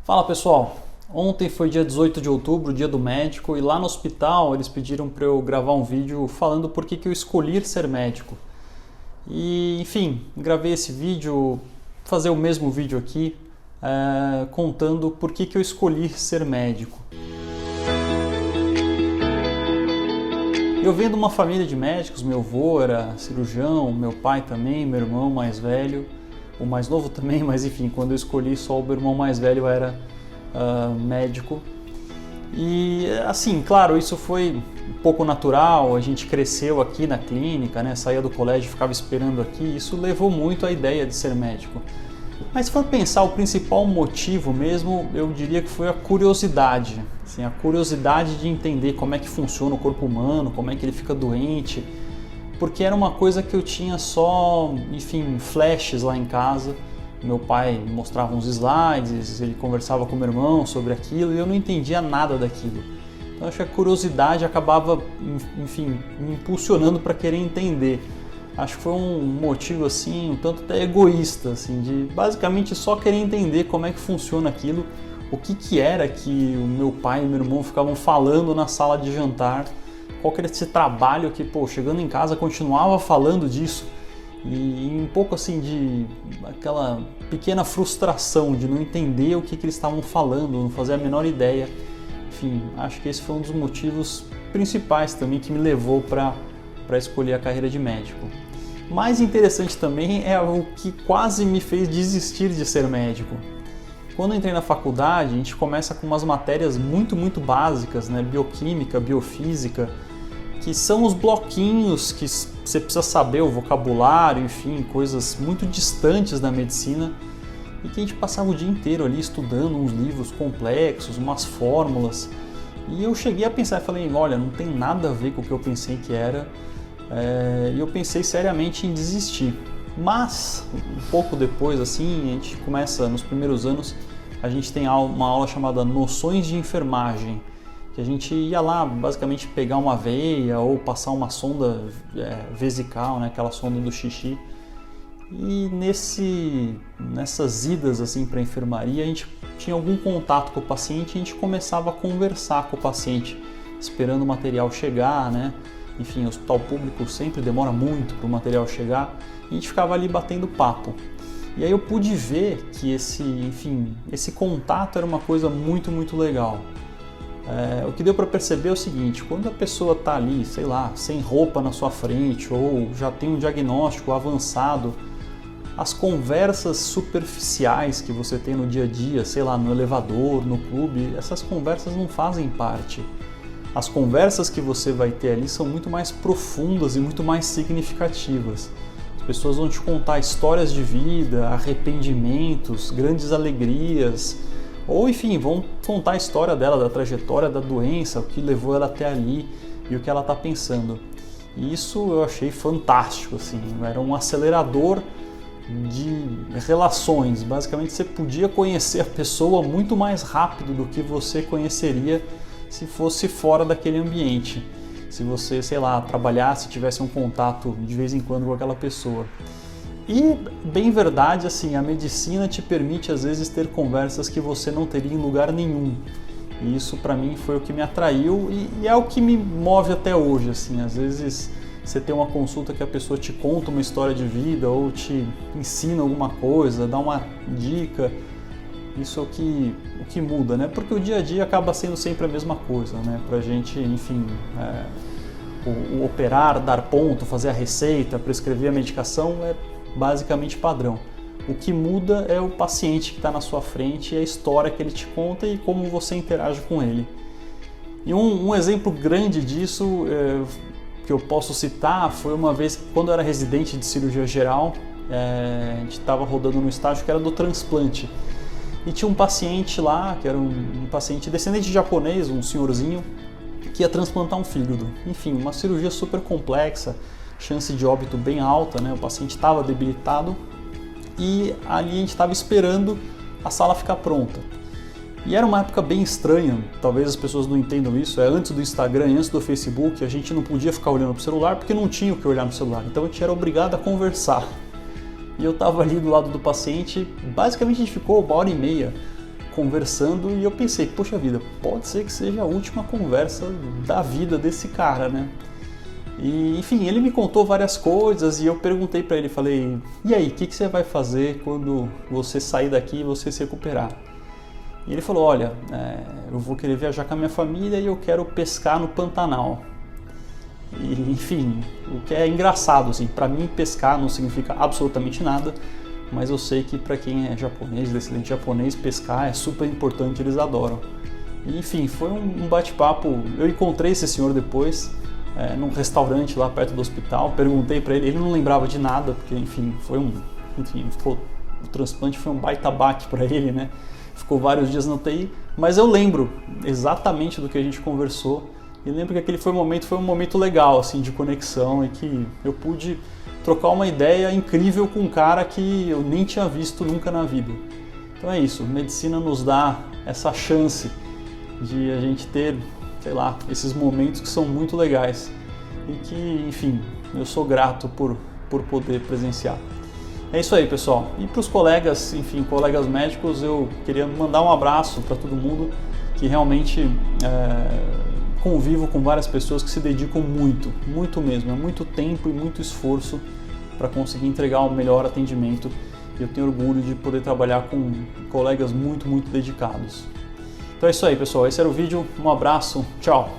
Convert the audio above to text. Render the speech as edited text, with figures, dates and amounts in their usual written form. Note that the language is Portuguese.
Fala pessoal, ontem foi dia 18 de outubro, dia do médico, e lá no hospital eles pediram para eu gravar um vídeo falando por que eu escolhi ser médico. E enfim, gravei esse vídeo, fazer o mesmo vídeo aqui, contando por que eu escolhi ser médico. Eu venho de uma família de médicos, meu avô era cirurgião, meu pai também, meu irmão mais velho, o mais novo também, mas enfim, quando eu escolhi só o meu irmão mais velho era médico. E assim, claro, isso foi um pouco natural, a gente cresceu aqui na clínica, né? Saía do colégio, ficava esperando aqui, isso levou muito à ideia de ser médico. Mas se for pensar, o principal motivo mesmo, eu diria que foi a curiosidade. Assim, a curiosidade de entender como é que funciona o corpo humano, como é que ele fica doente. Porque era uma coisa que eu tinha só, enfim, flashes lá em casa. Meu pai mostrava uns slides, ele conversava com meu irmão sobre aquilo e eu não entendia nada daquilo. Então acho que a curiosidade acabava, enfim, me impulsionando para querer entender. Acho que foi um motivo assim, um tanto até egoísta, assim, de basicamente só querer entender como é que funciona aquilo, o que era que o meu pai e meu irmão ficavam falando na sala de jantar, qual que era esse trabalho que, chegando em casa continuava falando disso, e um pouco assim de aquela pequena frustração de não entender o que eles estavam falando, não fazer a menor ideia. Enfim, acho que esse foi um dos motivos principais também que me levou para escolher a carreira de médico. Mais interessante também é o que quase me fez desistir de ser médico. Quando eu entrei na faculdade, a gente começa com umas matérias muito básicas, né? Bioquímica, biofísica, que são os bloquinhos que você precisa saber, o vocabulário, enfim, coisas muito distantes da medicina, e que a gente passava o dia inteiro ali estudando uns livros complexos, umas fórmulas. E eu cheguei a pensar, falei, olha, não tem nada a ver com o que eu pensei que era, e eu pensei seriamente em desistir. Mas, um pouco depois, assim, a gente começa, nos primeiros anos, a gente tem uma aula chamada Noções de Enfermagem, que a gente ia lá basicamente pegar uma veia ou passar uma sonda vesical, né, aquela sonda do xixi. E nessas idas assim para a enfermaria, a gente tinha algum contato com o paciente e a gente começava a conversar com o paciente, esperando o material chegar, né? Enfim, o hospital público sempre demora muito para o material chegar, e a gente ficava ali batendo papo. E aí eu pude ver que esse contato era uma coisa muito legal. O que deu para perceber é o seguinte: quando a pessoa está ali, sei lá, sem roupa na sua frente ou já tem um diagnóstico avançado, as conversas superficiais que você tem no dia a dia, sei lá, no elevador, no clube, essas conversas não fazem parte. As conversas que você vai ter ali são muito mais profundas e muito mais significativas. As pessoas vão te contar histórias de vida, arrependimentos, grandes alegrias, ou enfim, vão contar a história dela, da trajetória da doença, o que levou ela até ali e o que ela está pensando. E isso eu achei fantástico, assim, era um acelerador de relações. Basicamente você podia conhecer a pessoa muito mais rápido do que você conheceria se fosse fora daquele ambiente. Se você, sei lá, trabalhasse, tivesse um contato de vez em quando com aquela pessoa. E, bem verdade, assim, a medicina te permite às vezes ter conversas que você não teria em lugar nenhum. E isso para mim foi o que me atraiu e é o que me move até hoje, assim. Às vezes você tem uma consulta que a pessoa te conta uma história de vida ou te ensina alguma coisa, dá uma dica. Isso é o que muda, né? Porque o dia a dia acaba sendo sempre a mesma coisa, né? Pra gente, enfim, o operar, dar ponto, fazer a receita, prescrever a medicação é basicamente padrão. O que muda é o paciente que está na sua frente e a história que ele te conta e como você interage com ele. E um exemplo grande disso que eu posso citar foi uma vez que, quando eu era residente de cirurgia geral, a gente estava rodando no estágio que era do transplante. E tinha um paciente lá, que era um paciente descendente de japonês, um senhorzinho, que ia transplantar um fígado. Enfim, uma cirurgia super complexa, chance de óbito bem alta, né? O paciente estava debilitado e ali a gente estava esperando a sala ficar pronta. E era uma época bem estranha, talvez as pessoas não entendam isso, antes do Instagram, antes do Facebook, a gente não podia ficar olhando para o celular porque não tinha o que olhar no celular, então a gente era obrigado a conversar. E eu estava ali do lado do paciente, basicamente a gente ficou 1h30 conversando e eu pensei, poxa vida, pode ser que seja a última conversa da vida desse cara, né? E, enfim, ele me contou várias coisas e eu perguntei para ele, falei, e aí, o que você vai fazer quando você sair daqui e você se recuperar? E ele falou, olha, eu vou querer viajar com a minha família e eu quero pescar no Pantanal. E, enfim, o que é engraçado, assim, para mim pescar não significa absolutamente nada, mas eu sei que para quem é japonês, descendente japonês, pescar é super importante, eles adoram. E, enfim, foi um bate-papo, eu encontrei esse senhor depois, num restaurante lá perto do hospital, perguntei para ele, ele não lembrava de nada, porque, enfim, o transplante foi um baita baque para ele, né? Ficou vários dias na UTI, mas eu lembro exatamente do que a gente conversou e lembro que aquele foi um momento legal, assim, de conexão e que eu pude trocar uma ideia incrível com um cara que eu nem tinha visto nunca na vida. Então é isso, medicina nos dá essa chance de a gente ter, sei lá, esses momentos que são muito legais e que, enfim, eu sou grato por poder presenciar. É isso aí, pessoal. E para os colegas, enfim, colegas médicos, eu queria mandar um abraço para todo mundo que realmente convivo com várias pessoas que se dedicam muito, muito mesmo, é muito tempo e muito esforço para conseguir entregar o melhor atendimento. E eu tenho orgulho de poder trabalhar com colegas muito, muito dedicados. Então é isso aí, pessoal. Esse era o vídeo. Um abraço. Tchau.